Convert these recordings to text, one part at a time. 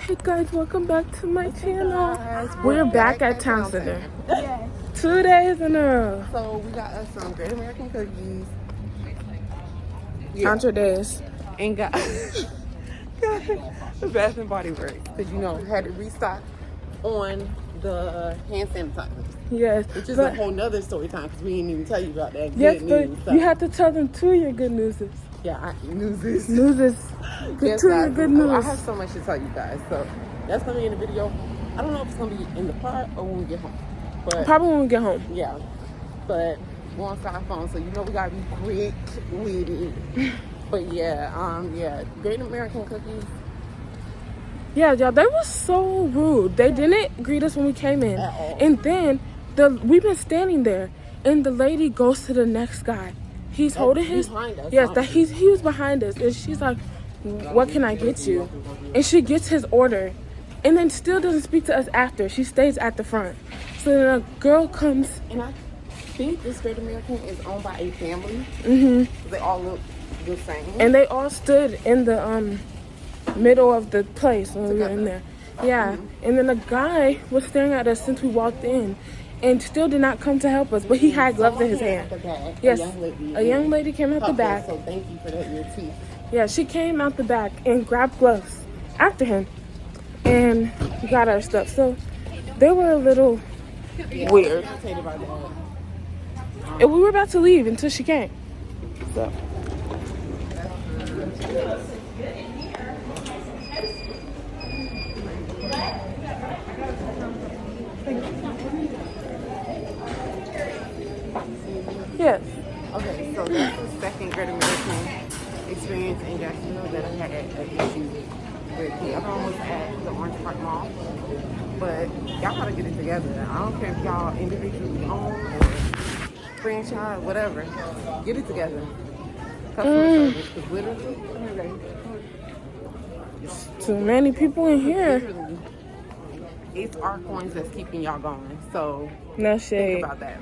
Hey guys, welcome back to my channel. We're back at Town Center. Yes. 2 days in a row. So we got us some Great American cookies. Count your days. And got the Bath and Body Works because had to restock on the hand sanitizer. Yes. Which is a whole nother story time because we didn't even tell you about that. Yes, good but news, you have to tell them too your good news is. Yeah, news is. Yes, your good news. I have so much to tell you guys. So that's going to be in the video. I don't know if it's going to be in the part or when we get home. But probably when we get home. Yeah. But we're on cell phone, so we got to be quick with it. But yeah, Great American cookies. Yeah, y'all, they were so rude. They didn't greet us when we came in. At all. And then we've been standing there and the lady goes to the next guy. He's holding his behind us. Yes, he was behind us. And she's like, "What can I get you?" And she gets his order and then still doesn't speak to us after. She stays at the front. So then a girl comes. And I think this Great American is owned by a family. Mm-hmm. They all look the same. And they all stood in the middle of the place when we were in there. Yeah. And then the guy was staring at us since we walked in and still did not come to help us, but he had gloves in his hand. Yes, a young lady came out the back. So thank you for that, your teeth. Yeah, she came out the back and grabbed gloves after him and got our stuff. So they were a little weird. And we were about to leave until she came. So. Yes. Okay, so that's the second Great American experience in Jacksonville that I had an issue with. The other one was at the Orange Park Mall. But y'all gotta get it together. I don't care if y'all individually own or franchise, whatever. Get it together. Customer service, because literally, too many people in here. Literally, it's our coins that's keeping y'all going. So no shade. Think about that.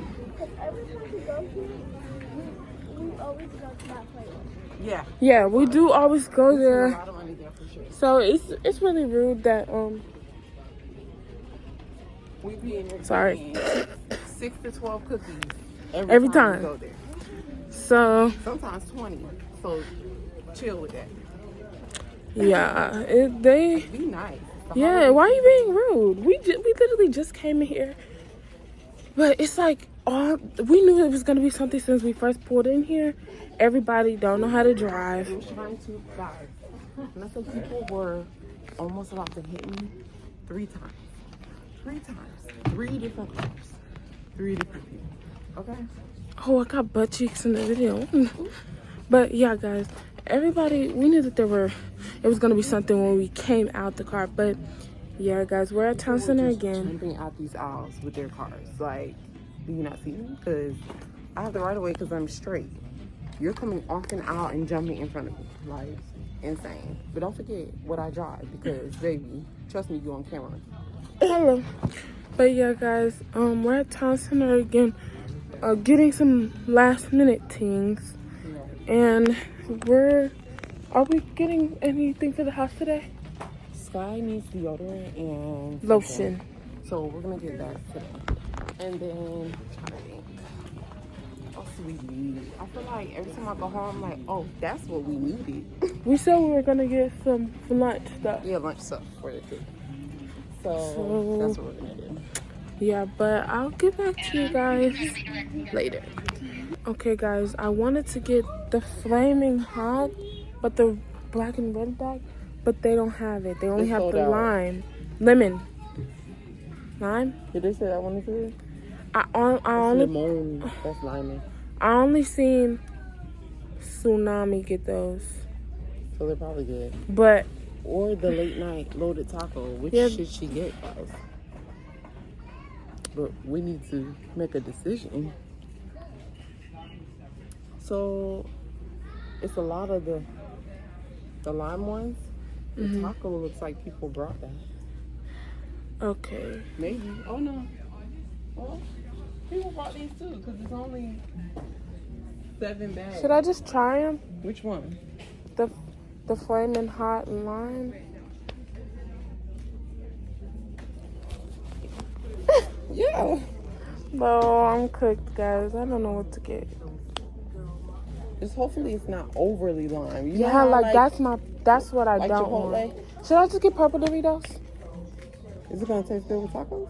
Yeah. Yeah, we do always go there. A lot of money there for sure. So it's really rude that we be in there sorry. 6 to 12 cookies every time we go there. So sometimes 20. So chill with that. Yeah, they be nice. Yeah, why are you being rude? We literally just came in here, but it's like we knew it was gonna be something since we first pulled in here. Everybody don't know how to drive. I was trying to drive. And some people were almost about to hit me 3 times. 3 times. 3 different cars. 3 different people. Okay? Oh, I got butt cheeks in the video. But yeah, guys, everybody, we knew that it was going to be something when we came out the car. But yeah, guys, we're at Town Center again. Jumping out these aisles with their cars. Like, do you not see me? Because I have the right of way because I'm straight. You're coming off an aisle and jumping in front of me. Like, insane. But don't forget what I drive because, baby, trust me, you on camera. Hello. But yeah, guys, we're at Town Center again, getting some last minute things. And are we getting anything for the house today? Sky needs deodorant and lotion. So we're gonna get that today. And then I think what else do we need? I feel like every time I go home, I'm like, oh, that's what we needed. We said we were gonna get some lunch stuff. Yeah, lunch stuff for the kid. So that's what we're gonna do. Yeah, but I'll get back to you guys later. Okay, guys, I wanted to get the flaming hot, but the black and red bag, but they don't have it. They only have the lemon. Lime? Did they say that one is good? I only lemon. That's lime. I only seen Tsunami get those. So they're probably good. But or the late night loaded taco. Which should she get, guys? But we need to make a decision. So it's a lot of the lime ones. The taco looks like people brought that. Okay. Maybe. Oh no. Well, people brought these too because it's only 7 bags. Should I just try them? Which one? The flaming hot lime. go. No, I'm cooked, guys. I don't know what to get. Just hopefully it's not overly lime. You know Yeah, how, like that's what I like don't Chipotle? want. Should I just get purple Doritos? Is it gonna taste good with tacos?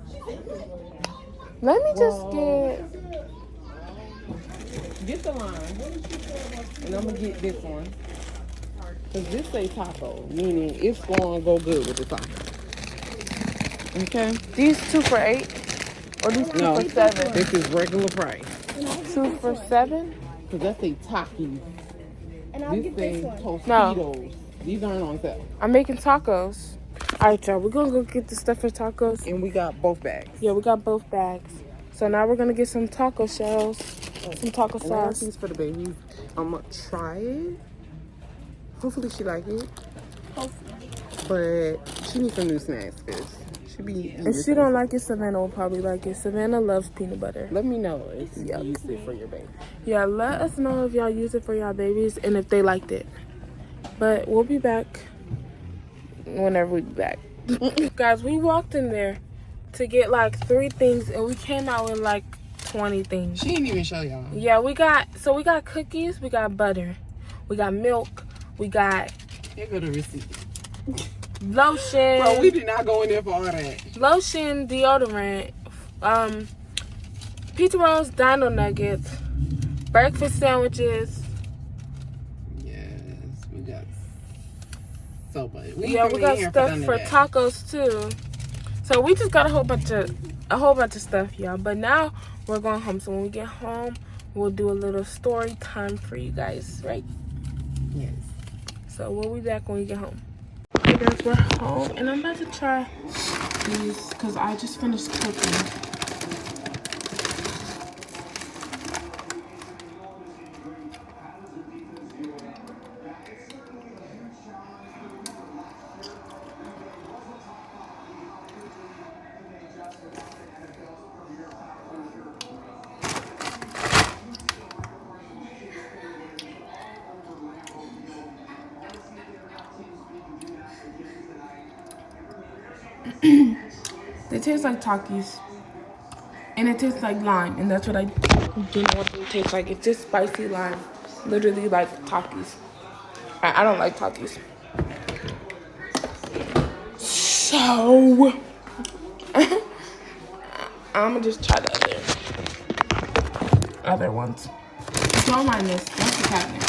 Let me just Get the lime, and I'm gonna get this one. Cause this say taco, meaning it's gonna go good with the taco. Okay. these 2 for $8 or these 2 for $7. This is regular price. 2 for $7. Cause that's a Takis. And I'll This get thing this one. Tostitos. These aren't on sale. I'm making tacos. All right, y'all. We're gonna go get the stuff for tacos. And we got both bags. Yeah, we got both bags. So now we're gonna get some taco shells, some taco And I got sauce. these for the baby. I'm gonna try it. Hopefully she like it. Hopefully. But she needs some new snacks, cause she be eating If she don't like it, Savannah will probably like it. Savannah loves peanut butter. Let me know if you used it for your baby. Yeah, let us know if y'all use it for y'all babies and if they liked it. But we'll be back whenever we be back. Guys, we walked in there to get like 3 things and we came out with like 20 things. She didn't even show y'all. Yeah, we got cookies, we got butter, we got milk, we got Here go the receipt. lotion. Bro, we did not go in there for all that. Lotion, deodorant, pizza rolls, dino nuggets, breakfast sandwiches. Yes, we got so much. We got stuff for tacos too. So we just got a whole bunch of stuff, y'all. But now we're going home. So when we get home, we'll do a little story time for you guys, right? Yes. So we'll be back when we get home. Okay, guys, we're home, and I'm about to try these because I just finished cooking. They taste like Takis. And it tastes like lime. And that's what I didn't want them to taste like. It's just spicy lime. Literally like Takis. I don't like Takis. So I'm gonna just try the other ones. Don't mind this. That's what's happening.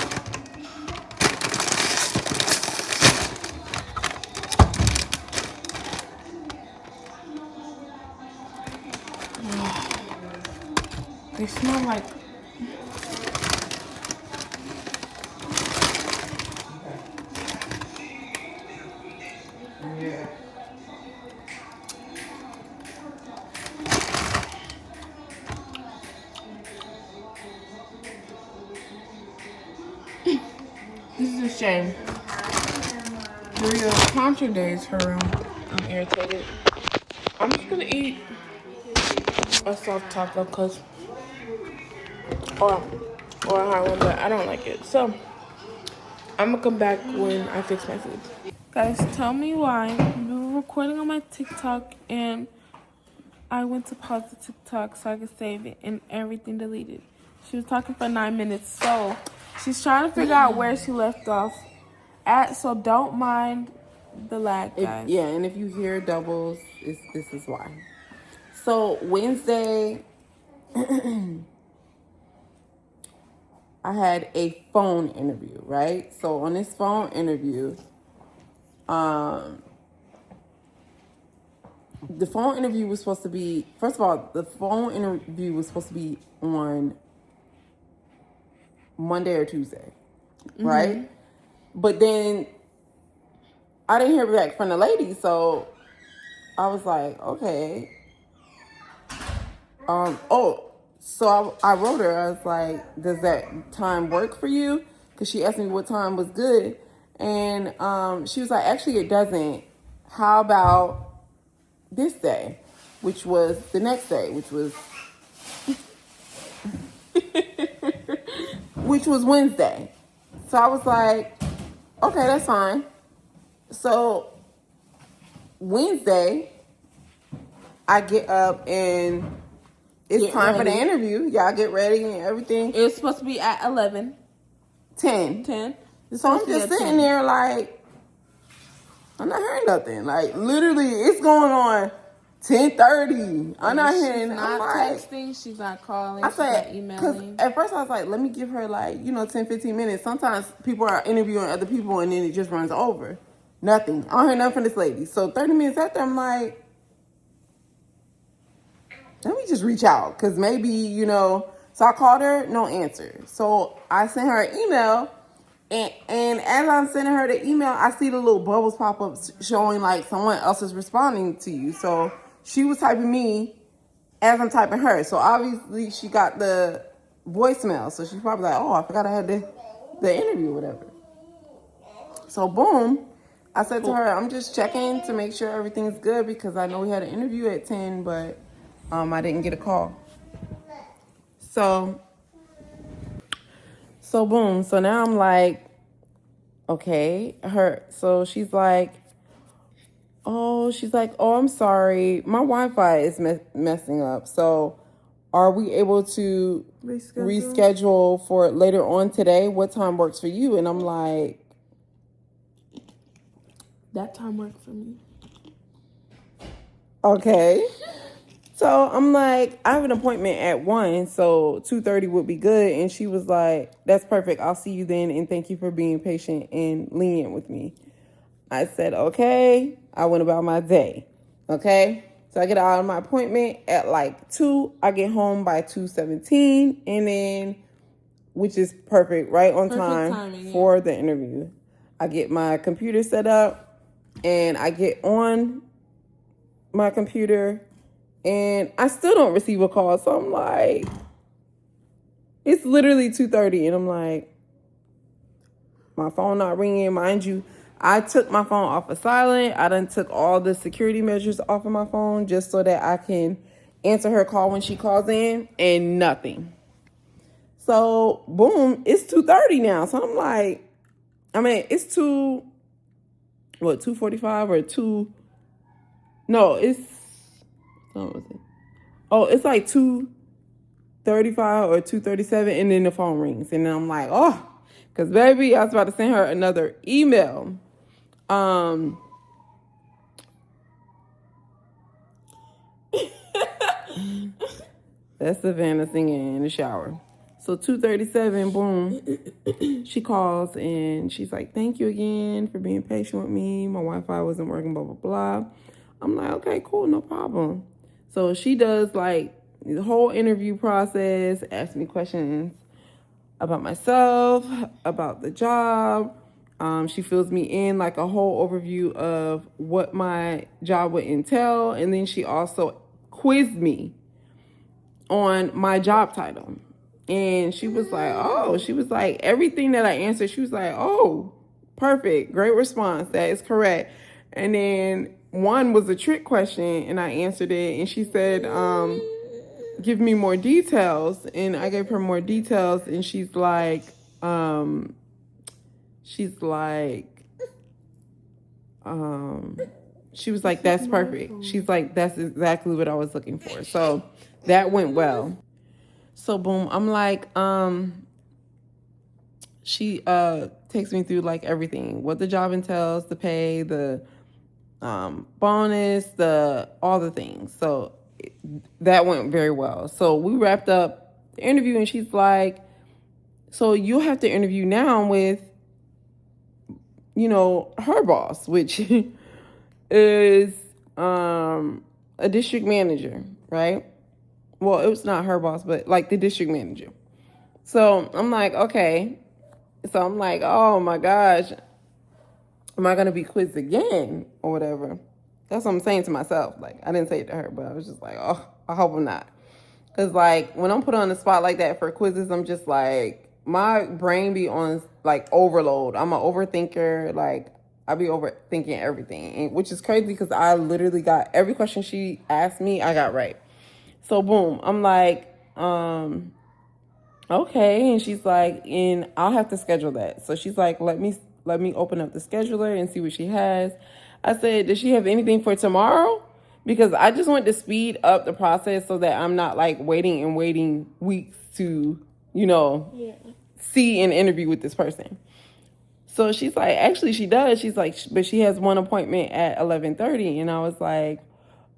They smell like this is a shame. During the contra days for real. I'm irritated. I'm just gonna eat a soft taco because or a hard one, but I don't like it. So I'm gonna come back when I fix my food. Guys, tell me why we were recording on my TikTok and I went to pause the TikTok so I could save it and everything deleted. She was talking for 9 minutes, so she's trying to figure out where she left off at. So don't mind the lag, guys. And if you hear doubles, this is why. So Wednesday, I had a phone interview, right? So on this phone interview, the phone interview was supposed to be, first of all, the phone interview was supposed to be on Monday or Tuesday, right? But then I didn't hear back from the lady, so I was like, okay. So I wrote her. I was like, does that time work for you? Because she asked me what time was good. And she was like, actually, it doesn't. How about this day? Which was the next day, which was Wednesday. So I was like, okay, that's fine. So Wednesday, I get up and It's Get time for the ready. interview. Y'all get ready and everything. It's supposed to be at 11. 10. 10. So I'm just sitting there like, I'm not hearing nothing. Like, literally, it's going on 10:30. I'm not hearing. She's not texting. She's not calling. I She's not said, because emailing. at first I was like, let me give her like, 10, 15 minutes. Sometimes people are interviewing other people and then it just runs over. Nothing. I don't hear nothing from this lady. So 30 minutes after, I'm like, let me just reach out. Because maybe, so I called her, no answer. So I sent her an email. And as I'm sending her the email, I see the little bubbles pop up showing like someone else is responding to you. So she was typing me as I'm typing her. So obviously she got the voicemail. So she's probably like, oh, I forgot I had the interview or whatever. So boom, I said to her, I'm just checking to make sure everything's good because I know we had an interview at 10, but I didn't get a call. So boom. So now I'm like, okay, so she's like, oh, I'm sorry. My Wi-Fi is messing up. So are we able to reschedule for later on today? What time works for you? And I'm like, That time worked for me. okay. So I'm like, I have an appointment at 1, so 2:30 would be good. And she was like, that's perfect. I'll see you then. And thank you for being patient and lenient with me. I said, okay. I went about my day. Okay. So I get out of my appointment at like 2. I get home by 2:17. And then, which is perfect, right on time timing, for the interview. I get my computer set up and I get on my computer. And I still don't receive a call. So I'm like, it's literally 2:30. And I'm like, my phone not ringing. Mind you, I took my phone off of silent. I done took all the security measures off of my phone just so that I can answer her call when she calls in. And nothing. So, boom, it's 2:30 now. So I'm like, it's 2:45 or 2? No, it's... What was it? Oh, it's like 2:35 or 2:37, and then the phone rings, and then I'm like, oh, because baby, I was about to send her another email. That's Savannah singing in the shower. So 2:37, boom, she calls and she's like, thank you again for being patient with me. My Wi-Fi wasn't working, blah, blah, blah. I'm like, okay, cool, no problem. So she does like the whole interview process, asks me questions about myself, about the job. She fills me in like a whole overview of what my job would entail. And then she also quizzed me on my job title. And she was like, everything that I answered, she was like, oh, perfect, great response, that is correct. And then one was a trick question and I answered it and she said, give me more details. And I gave her more details and she was like, that's perfect. She's like, that's exactly what I was looking for. So that went well. So boom, I'm like, she takes me through like everything, what the job entails, the pay, the bonus, all the things. So that went very well. So we wrapped up the interview and she's like, so you'll have to interview now with, her boss, which is a district manager, right? Well, it was not her boss, but like the district manager. So I'm like, okay. So I'm like, oh my gosh, am I going to be quizzed again or whatever? That's what I'm saying to myself. Like, I didn't say it to her, but I was just like, oh, I hope I'm not. Because like when I'm put on the spot like that for quizzes, I'm just like, my brain be on like overload. I'm an overthinker. Like I be overthinking everything, which is crazy because I literally got every question she asked me, I got right. So boom, I'm like, okay. And she's like, and I'll have to schedule that. So she's like, let me open up the scheduler and see what she has. I said, does she have anything for tomorrow? because I just want to speed up the process so that I'm not like waiting weeks to, see an interview with this person. So she's like, actually she does. She's like, but she has one appointment at 11:30. And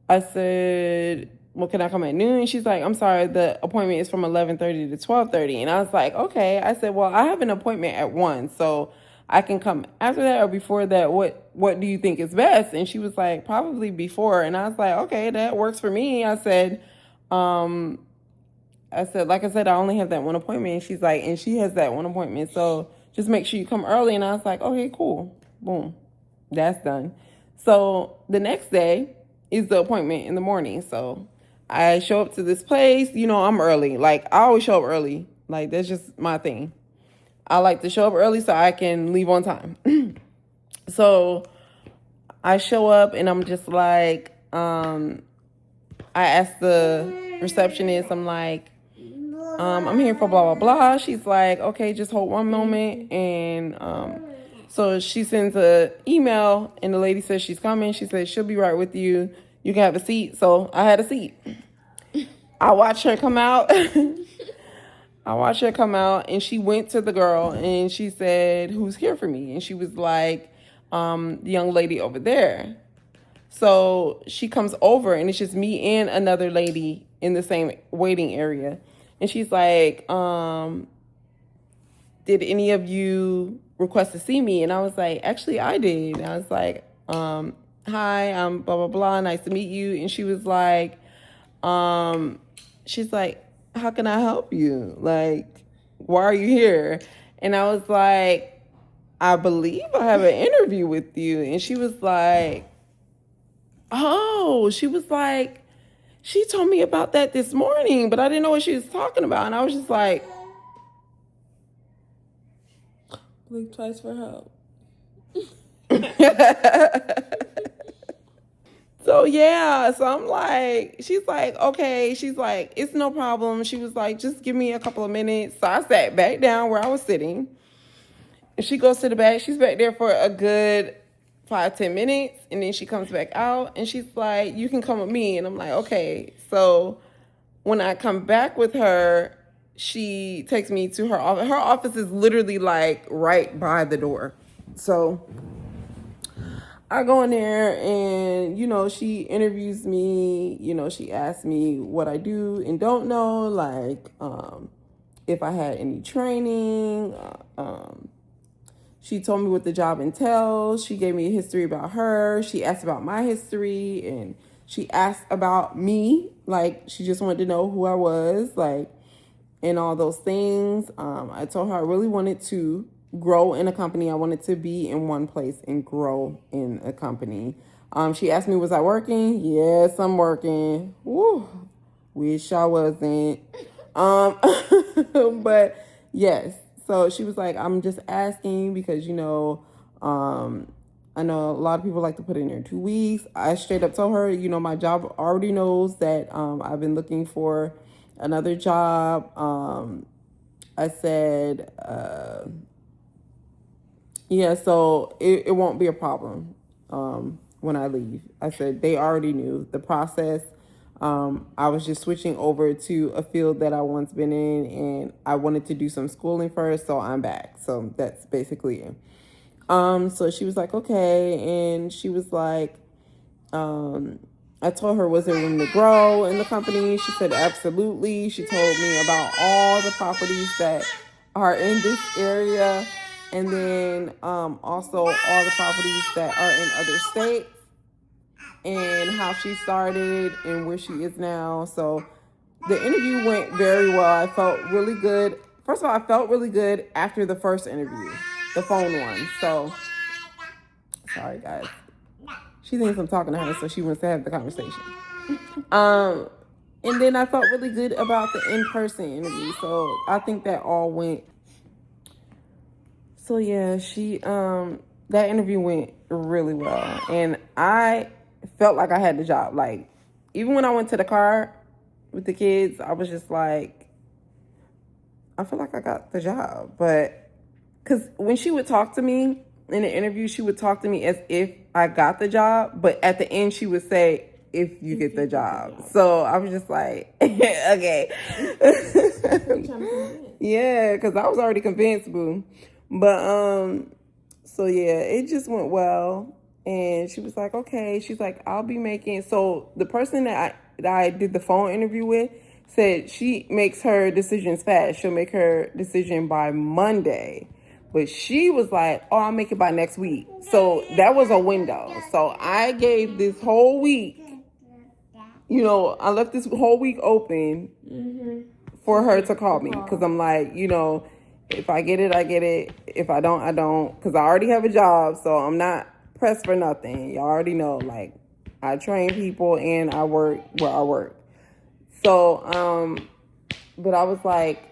I said, well, can I come at noon? She's like, I'm sorry, the appointment is from 11:30 to 12:30. And I was like, okay. I said, well, I have an appointment at 1, so I can come after that or before that. What do you think is best? And she was like, probably before. And I was like, okay, that works for me. I said, like I said, I only have that one appointment. And she's like, and she has that one appointment, so just make sure you come early. And I was like, okay, cool. Boom. That's done. So the next day is the appointment in the morning. So I show up to this place. I'm early. Like, I always show up early. Like, that's just my thing. I like to show up early so I can leave on time. So I show up and I'm just like, I asked the receptionist, I'm like, I'm here for blah, blah, blah. She's like, okay, just hold one moment. And so she sends an email and the lady says she's coming. She says she'll be right with you. You can have a seat. So I had a seat. I watched her come out. And she went to the girl and she said, who's here for me? And she was like, the young lady over there. So she comes over and it's just me and another lady in the same waiting area. And she's like, did any of you request to see me? And I was like, actually, I did. And I was like, hi, I'm blah, blah, blah. Nice to meet you. And she was like, she's like, how can I help you? Like, why are you here? And I was like, I believe I have an interview with you. And she was like, oh, she was like, she told me about that this morning, but I didn't know what she was talking about. And I was just like, blink twice for help. So I'm like, she's like, okay. She's like, it's no problem. She was like, just give me a couple of minutes. So I sat back down where I was sitting. And she goes to the back. She's back there for a good 5-10 minutes. And then she comes back out and she's like, you can come with me. And I'm like, okay. So when I come back with her, she takes me to her office. Her office is literally like right by the door. So I go in there and, she interviews me. She asks me what I do and don't know, like if I had any training. She told me what the job entails. She gave me a history about her. She asked about my history and she asked about me. Like, she just wanted to know who I was, like, and all those things. I told her I really wanted to grow in a company. I wanted to be in one place and grow in a company. She asked me, was I working? Yes, I'm working. Woo, wish I wasn't. But yes. So she was like, I'm just asking because, I know a lot of people like to put in their 2 weeks. I straight up told her, my job already knows that I've been looking for another job. I said, so it won't be a problem when I leave. I said they already knew the process. I was just switching over to a field that I once been in, and I wanted to do some schooling first, so I'm back. So that's basically it. So she was like, okay, and she was like, I told her, was there room to grow in the company? She said, absolutely. She told me about all the properties that are in this area, and then also all the properties that are in other states, and how she started and where she is now. So the interview went very well. I felt really good. First of all, I felt really good after the first interview, the phone one. So, sorry guys. She thinks I'm talking to her, so she wants to have the conversation. And then I felt really good about the in-person interview. So I think that all went. So yeah, that interview went really well. And I felt like I had the job. Like, even when I went to the car with the kids, I was just like, I feel like I got the job. But because when she would talk to me in the interview, she would talk to me as if I got the job. But at the end, she would say, if you get the job. So I was just like, okay. Yeah, because I was already convinced, boo. But so yeah, it just went well. And she was like, okay. She's like, I'll be making. So the person that I did the phone interview with said she makes her decisions fast. She'll make her decision by Monday. But she was like, oh, I'll make it by next week. So that was a window. So I gave this whole week, you know, I left this whole week open for her to call me. Because I'm like, you know, if I get it, I get it. If I don't, I don't. Because I already have a job, so I'm not pressed for nothing. Y'all already know, like, I train people and I work where I work. So, but I was like,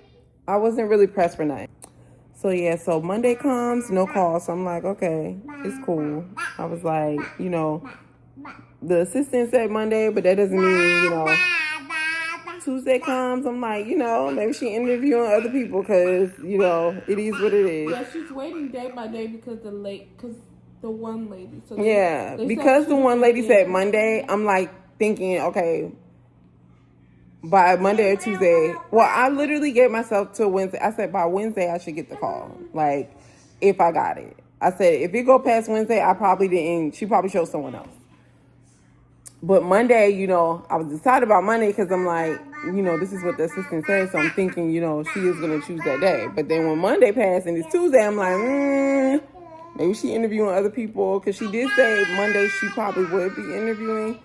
I wasn't really pressed for nothing. So yeah, so Monday comes, no call. So I'm like, okay, it's cool. I was like, you know, the assistant said Monday, but that doesn't mean, you know, Tuesday comes, I'm like, you know, maybe she interviewing other people because, you know, it is what it is. Yeah, she's waiting day by day because the one lady. So they because the one lady said Monday, I'm like thinking, okay, by Monday or Tuesday. Well, I literally gave myself till Wednesday. I said by Wednesday I should get the call. Like, if I got it. I said if it go past Wednesday, I probably didn't. She probably chose someone else. But Monday, you know, I was excited about Monday because I'm like, you know, this is what the assistant said. So I'm thinking, you know, she is going to choose that day. But then when Monday passed and it's Tuesday, I'm like, maybe she interviewing other people. Because she did say Monday she probably would be interviewing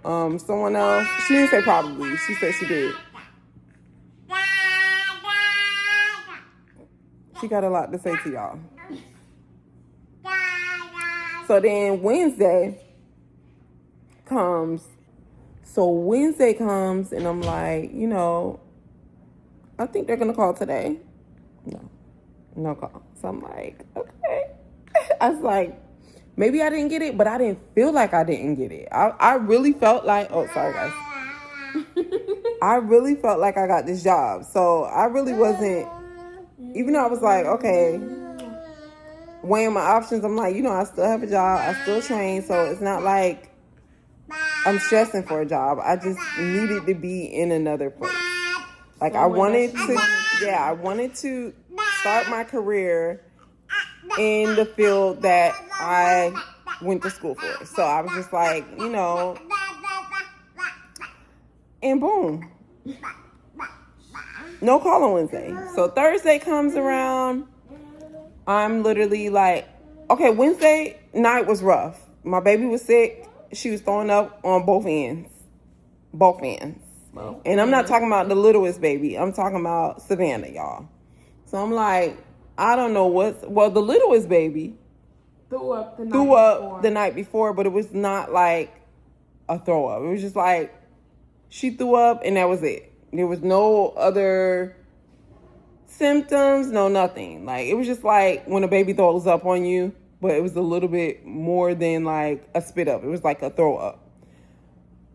someone else. She didn't say probably. She said she did. She got a lot to say to y'all. So then Wednesday comes. So Wednesday comes and I'm like, you know, I think they're going to call today. No call. So I'm like, okay. I was like, maybe I didn't get it, but I didn't feel like I didn't get it. I really felt like, oh, sorry guys. I really felt like I got this job. So I really wasn't, even though I was like, okay, weighing my options, I'm like, you know, I still have a job. I still train. So it's not like I'm stressing for a job. I just needed to be in another place. Like I wanted to start my career in the field that I went to school for. So I was just like, you know, and boom. No call on Wednesday. So Thursday comes around. I'm literally like, okay, Wednesday night was rough. My baby was sick. She was throwing up on both ends. Both ends. And I'm not talking about the littlest baby. I'm talking about Savannah, y'all. So I'm like, I don't know the littlest baby threw up the night before, but it was not like a throw up. It was just like she threw up and that was it. There was no other symptoms, no nothing. Like it was just like when a baby throws up on you, but it was a little bit more than like a spit up. It was like a throw up.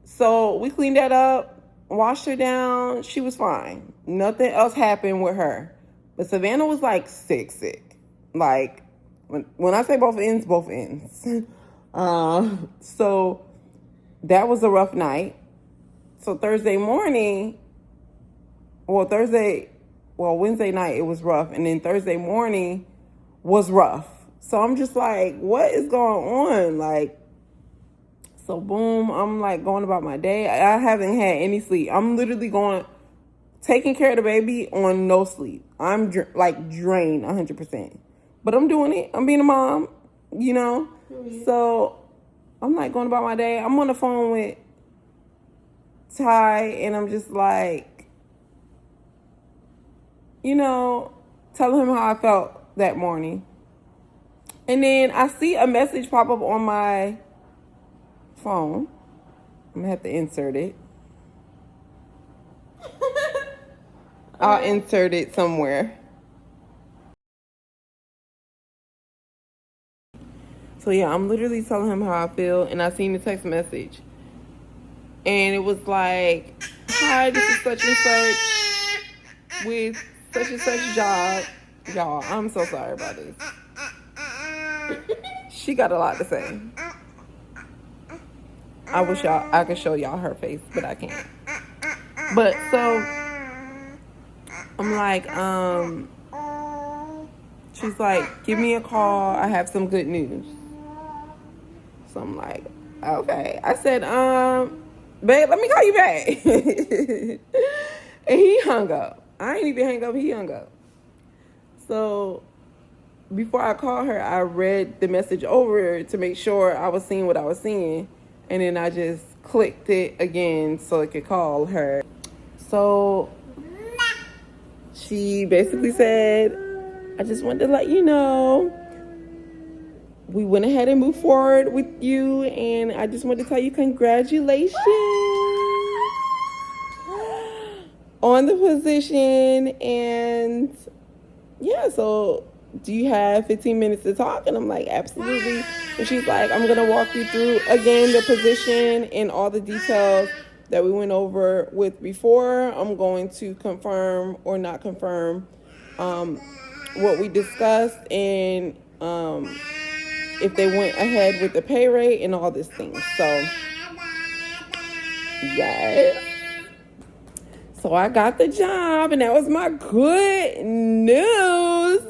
So we cleaned that up, washed her down. She was fine. Nothing else happened with her. But Savannah was like sick. Like when I say both ends, both ends. So that was a rough night. So Wednesday night it was rough. And then Thursday morning was rough. So I'm just like, what is going on? Like, so boom, I'm like going about my day. I haven't had any sleep. I'm literally taking care of the baby on no sleep. I'm like drained 100%. But I'm doing it. I'm being a mom, you know? Mm-hmm. So I'm like going about my day. I'm on the phone with Ty and I'm just like, you know, telling him how I felt that morning. And then I see a message pop up on my phone. I'm going to have to insert it. I'll insert it somewhere. So yeah, I'm literally telling him how I feel, and I seen the text message. And it was like, hi, this is such and such with such and such job. Y'all, I'm so sorry about this. She got a lot to say. I wish I could show y'all her face, but I can't. But so I'm like, she's like, give me a call. I have some good news. So I'm like, okay. I said, babe, let me call you back. And he hung up. I ain't even hang up. He hung up. So before I called her, I read the message over to make sure I was seeing what I was seeing. And then I just clicked it again so I could call her. So she basically said, I just wanted to let you know we went ahead and moved forward with you, and I just wanted to tell you congratulations on the position. And yeah, so do you have 15 minutes to talk? And I'm like, absolutely. And she's like, I'm gonna walk you through again the position and all the details that we went over with before. I'm going to confirm or not confirm what we discussed, and if they went ahead with the pay rate and all these things. So yes. So I got the job, and that was my good news.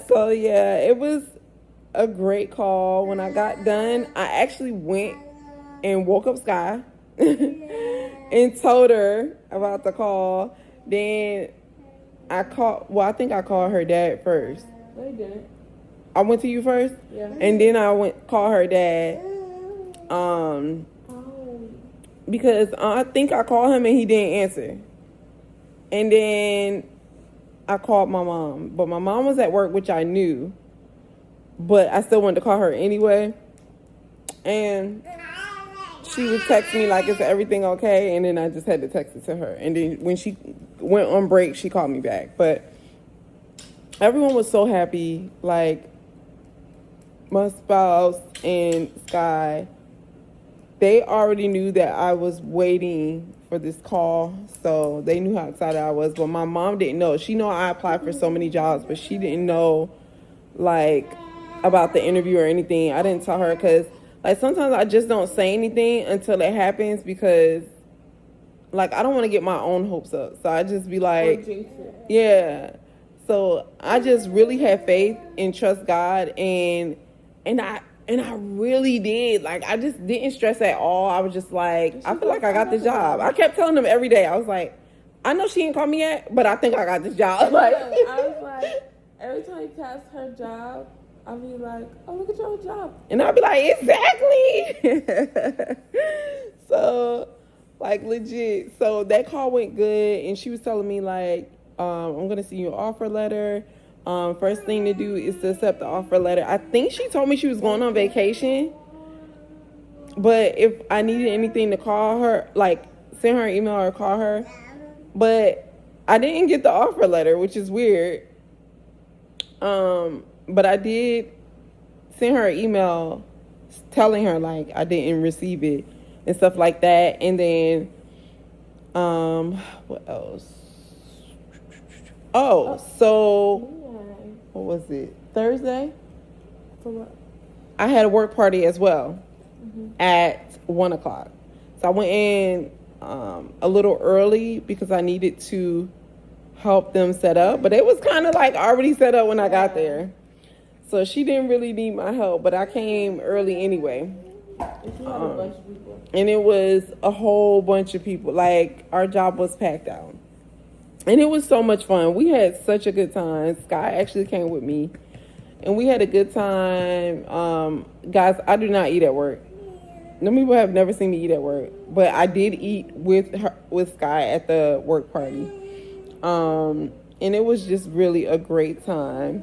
So yeah, it was a great call. When I got done, I actually went and woke up Sky and told her about the call. Then I think I called her dad first. No, you didn't. I went to you first? Yeah. And then I called her dad. Because I think I called him and he didn't answer. And then I called my mom. But my mom was at work, which I knew. But I still wanted to call her anyway. And she would text me like, is everything okay? And then I just had to text it to her. And then when she went on break, she called me back. But everyone was so happy. Like, my spouse and Sky, they already knew that I was waiting for this call, so they knew how excited I was. But my mom didn't know. She knew I applied for so many jobs, but she didn't know, like, about the interview or anything. I didn't tell her because, like, sometimes I just don't say anything until it happens because, like, I don't want to get my own hopes up. So I just be like, yeah. So I just really have faith and trust God, and I really did. Like, I just didn't stress at all. I was just like, I feel like I got the job. I kept telling them every day. I was like, I know she ain't called me yet, but I think I got this job. Like, I was like, every time you pass her job, I'll be like, oh, look at your job. And I'll be like, exactly. So, like, legit. So that call went good, and she was telling me, like, I'm going to send you an offer letter. First thing to do is to accept the offer letter. I think she told me she was going on vacation. But if I needed anything to call her, like, send her an email or call her. But I didn't get the offer letter, which is weird. But I did send her an email telling her, like, I didn't receive it and stuff like that. And then, what else? So what was it? Thursday? For what? I had a work party as well at 1:00. So I went in a little early because I needed to help them set up. But it was kind of like already set up when I got there. So she didn't really need my help, but I came early anyway. And it was a whole bunch of people. Like, our job was packed out. And it was so much fun. We had such a good time. Sky actually came with me. And we had a good time. Guys, I do not eat at work. No people have never seen me eat at work. But I did eat with Sky at the work party. And it was just really a great time.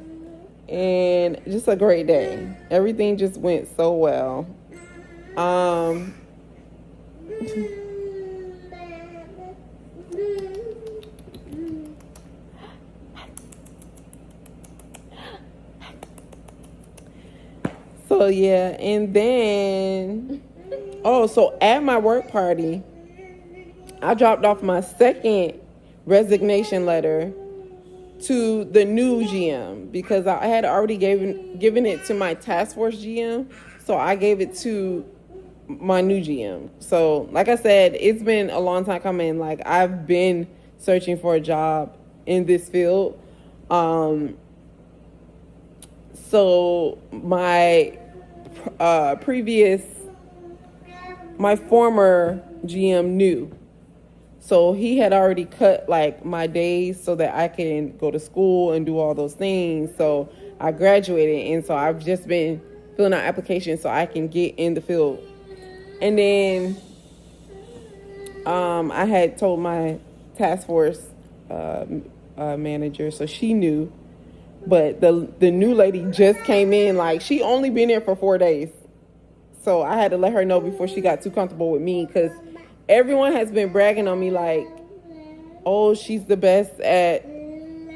And just a great day. Everything just went so well. So yeah, and then so at my work party, I dropped off my second resignation letter to the new GM because I had already given it to my task force GM. So I gave it to my new GM. So, like I said, it's been a long time coming. Like, I've been searching for a job in this field. So my my former GM knew. So he had already cut like my days so that I can go to school and do all those things. So I graduated, and so I've just been filling out applications so I can get in the field. And then I had told my task force manager, so she knew. But the new lady just came in, like, she only been there for 4 days. So I had to let her know before she got too comfortable with me, because everyone has been bragging on me like, oh, she's the best at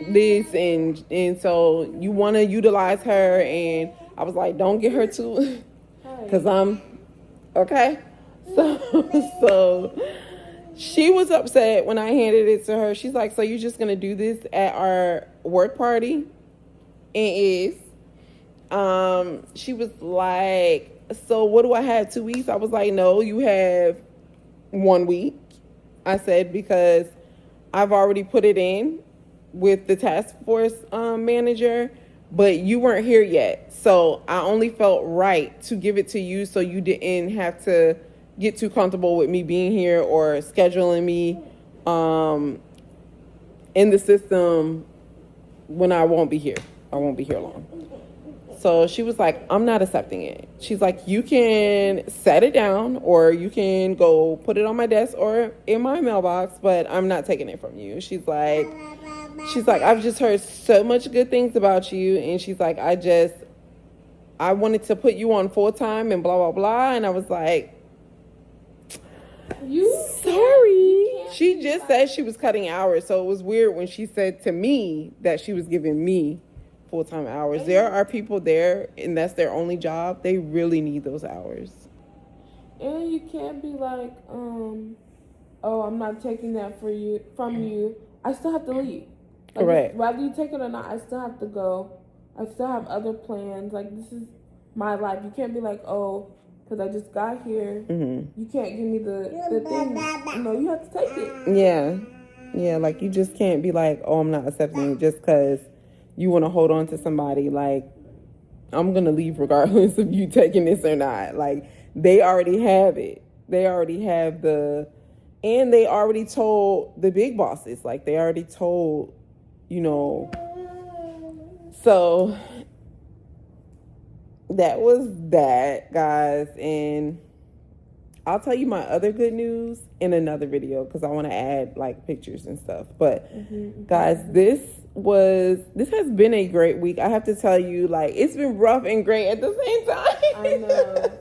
this, and so you want to utilize her. And I was like, don't get her too, because I'm okay. So she was upset when I handed it to her. She's like, so you're just gonna do this at our work party? And she was like, so what do I have, 2 weeks? I was like, no, you have 1 week. I said, because I've already put it in with the task force manager, but you weren't here yet. So I only felt right to give it to you so you didn't have to get too comfortable with me being here or scheduling me in the system when I won't be here. I won't be here long. So she was like, I'm not accepting it. She's like, you can set it down or you can go put it on my desk or in my mailbox, but I'm not taking it from you. She's like, I've just heard so much good things about you. And she's like, I wanted to put you on full time and blah, blah, blah. And I was like, sorry. She just said she was cutting hours. So it was weird when she said to me that she was giving me full-time hours. There are people there and that's their only job. They really need those hours. And you can't be like, oh, I'm not taking that from you. I still have to leave. Like, correct. Whether you take it or not, I still have to go. I still have other plans. Like, this is my life. You can't be like, oh, because I just got here. Mm-hmm. You can't give me the thing. You have to take it. Yeah, like, you just can't be like, oh, I'm not accepting it just because you want to hold on to somebody. Like, I'm going to leave regardless of you taking this or not. Like, they already have it. They already have and they already told the big bosses. Like, they already told, so that was that, guys. And I'll tell you my other good news in another video because I want to add, like, pictures and stuff. But, guys, this has been a great week. I have to tell you, like, it's been rough and great at the same time. I know.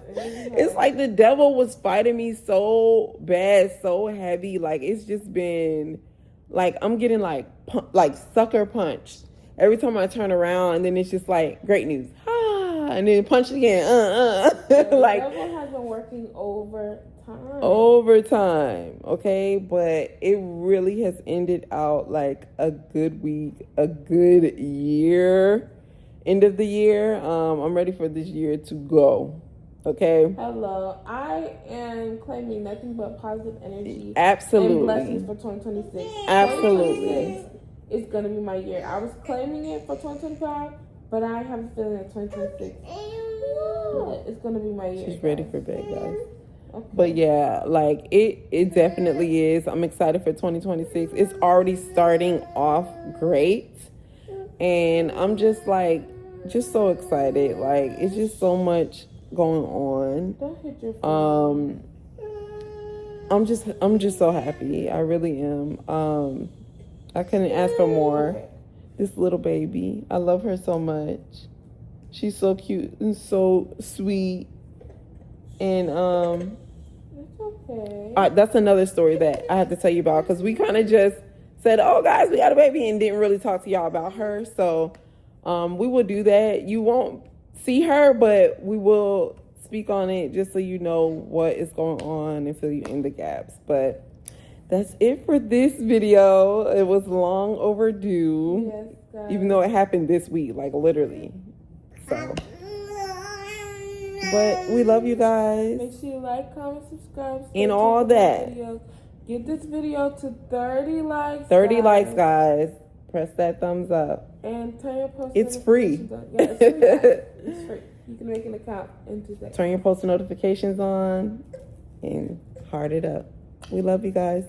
It's like the devil was fighting me so bad, so heavy. Like, it's just been, like, I'm getting, like sucker punched every time I turn around, and then it's just like, great news. And then punch again. Like, the devil has been working overtime, okay? But it really has ended out like a good week, a good year, end of the year. I'm ready for this year to go, okay? Hello. I am claiming nothing but positive energy. Absolutely. And blessings for 2026. Absolutely. It's going to be my year. I was claiming it for 2025, but I have a feeling that 2026 it's going to be my year. She's ready for bed, guys. Okay. But yeah, like, it definitely is. I'm excited for 2026. It's already starting off great. And I'm just so excited. Like, it's just so much going on. Don't hit your phone. I'm just so happy. I really am. I couldn't ask for more. This little baby, I love her so much. She's so cute and so sweet. And It's okay. That's another story that I have to tell you about, because we kind of just said, oh, guys, we got a baby, and didn't really talk to y'all about her. So we will do that. You won't see her, but we will speak on it just so you know what is going on and fill you in the gaps. But that's it for this video. It was long overdue. Yes, guys. Even though it happened this week, like, literally. So, But we love you guys. Make sure you like, comment, subscribe. Stay And tuned all for more that. videos. Get this video to 30 likes. 30 likes, guys. Press that thumbs up. And turn your post It's free. notifications on. Yeah, it's free, guys. It's free. You can make an account and do that. Turn your post notifications on and heart it up. We love you guys.